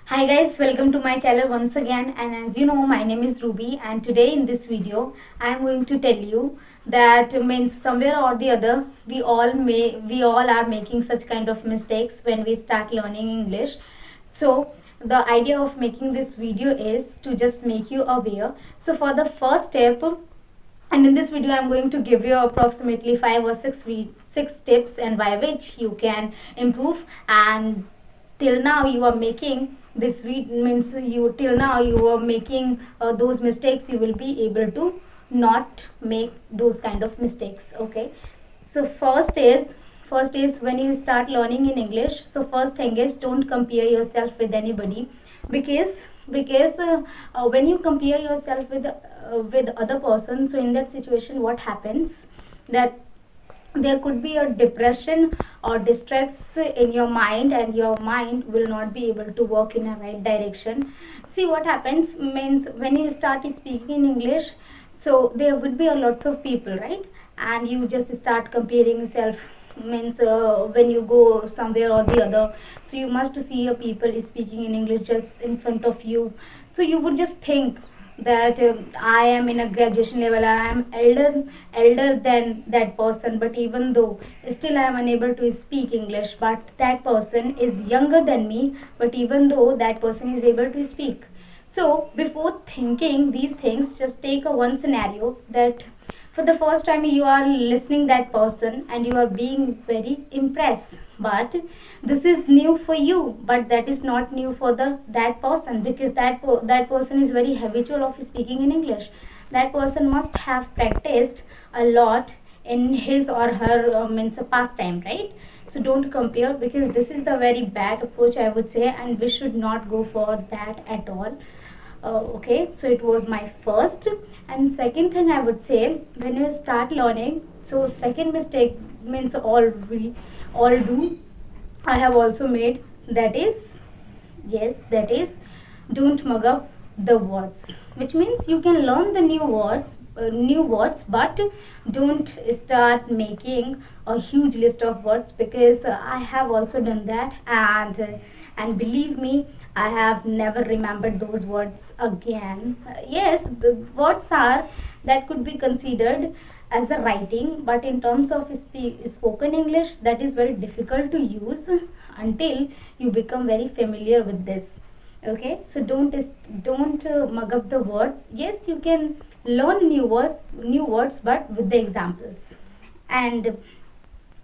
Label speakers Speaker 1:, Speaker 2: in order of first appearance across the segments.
Speaker 1: Hi guys, welcome to my channel once again, and as you know my name is Ruby, and today in this video I am going to tell you that means somewhere or the other we all are making such kind of mistakes when we start learning English. So the idea of making this video is to just make you aware. So for the first step, and in this video I'm going to give you approximately 5 or 6 tips and by which you can improve. And till now you are making this means you till now you are making those mistakes, you will be able to not make those kind of mistakes. Okay, so first is when you start learning in English, so first thing is don't compare yourself with anybody, because when you compare yourself with other person, so in that situation what happens, that there could be a depression or distress in your mind, and your mind will not be able to work in a right direction. See what happens means when you start speaking in English, so there would be a lots of people, right? And you just start comparing yourself, means when you go somewhere or the other, so you must see a people speaking in English just in front of you. So you would just think that I am in a graduation level, I am elder than that person, but even though still I am unable to speak English, but that person is younger than me, but even though that person is able to speak. So before thinking these things, just take a one scenario that for the first time you are listening that person and you are being very impressed, but this is new for you, but that is not new for that person, because that person is very habitual of speaking in English. That person must have practiced a lot in his or her means a pastime, right? So don't compare, because this is the very bad approach, I would say, and we should not go for that at all. Okay, so it was my first. And second thing I would say, when you start learning, so second mistake means all we all do, I have also made, that is, yes, that is, don't mug up the words, which means you can learn the new words, but don't start making a huge list of words, because I have also done that, and believe me, I have never remembered those words again. Yes, the words are that could be considered as a writing, but in terms of spoken English, that is very difficult to use until you become very familiar with this. Okay, so don't mug up the words. Yes, you can learn new words, but with the examples. And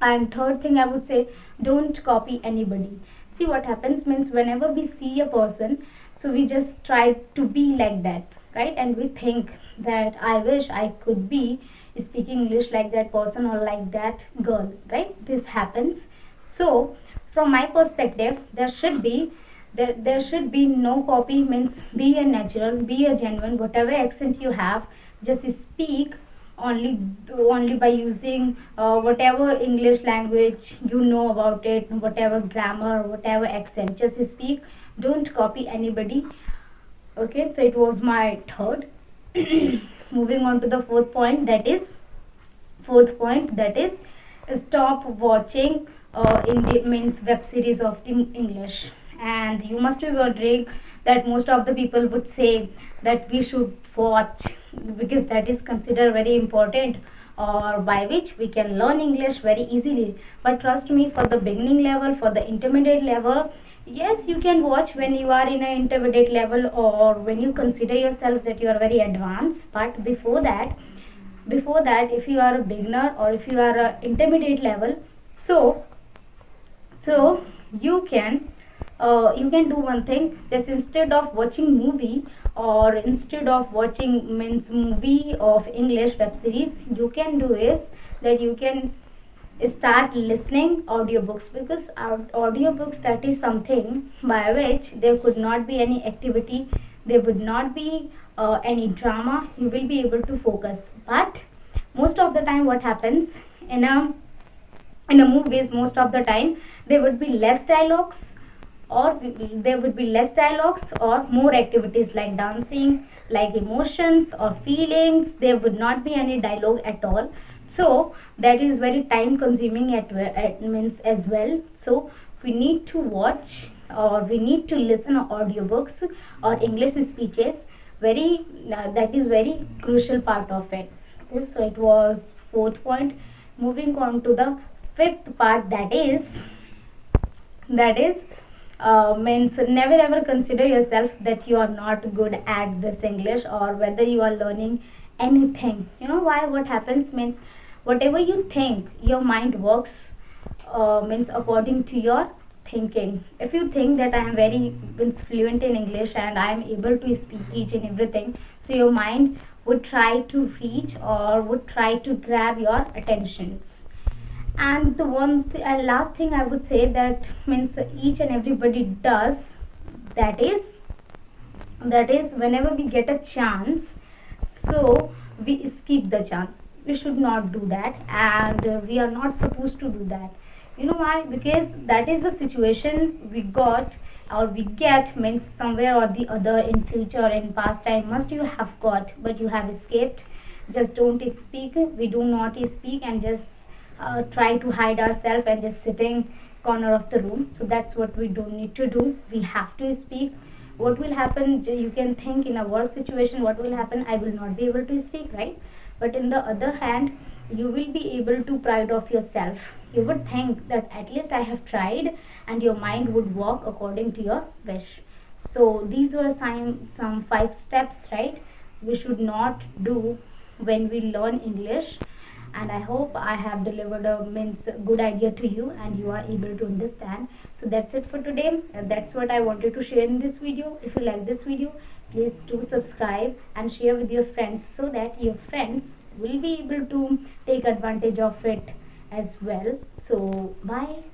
Speaker 1: and third thing I would say, don't copy anybody. See what happens means whenever we see a person, so we just try to be like that, right? And we think that I wish I could be speaking English like that person or like that girl, right? This happens. So from my perspective, there should be no copy, means be a natural, be a genuine, whatever accent you have, just speak only only by using whatever English language you know about it, whatever grammar, whatever accent, just speak. Don't copy anybody. Okay, so it was my third. Moving on to the fourth point, that is stop watching means web series of the English. And you must be wondering that most of the people would say that we should watch, because that is considered very important, or by which we can learn English very easily. But trust me, for the beginning level, for the intermediate level, yes, you can watch when you are in an intermediate level, or when you consider yourself that you are very advanced. But before that, if you are a beginner or if you are a intermediate level, so you can do one thing, just instead of watching movie, or instead of watching means movie of English web series, you can do is that you can start listening audiobooks, because audiobooks, that is something by which there could not be any activity, there would not be any drama, you will be able to focus. But most of the time what happens in a movies, most of the time there would be less dialogues, or more activities like dancing, like emotions or feelings. There would not be any dialogue at all, so that is very time consuming at means as well. So we need to watch or we need to listen audiobooks or English speeches. Very that is very crucial part of it. Okay, so it was fourth point. Moving on to the fifth part, that is means never ever consider yourself that you are not good at this English, or whether you are learning anything. You know why? What happens means, whatever you think, your mind works means according to your thinking. If you think that I am very means fluent in English and I am able to speak each and everything, so your mind would try to reach or would try to grab your attentions. And the and last thing I would say, that means each and everybody does, that is whenever we get a chance, so we skip the chance. We should not do that, and we are not supposed to do that. You know why? Because that is the situation we got or we get, means somewhere or the other in future, in past time must you have got, but you have escaped. Just don't speak. We do not speak and just try to hide ourselves and just sitting corner of the room. So that's what we don't need to do. We have to speak. What will happen? You can think in a worse situation, what will happen? I will not be able to speak, right? But in the other hand, you will be able to pride of yourself. You would think that at least I have tried, and your mind would work according to your wish. So these were some 5 steps, right, we should not do when we learn English. And I hope I have delivered a means good idea to you and you are able to understand. So that's it for today. That's what I wanted to share in this video. If you like this video, please do subscribe and share with your friends, so that your friends will be able to take advantage of it as well. So bye.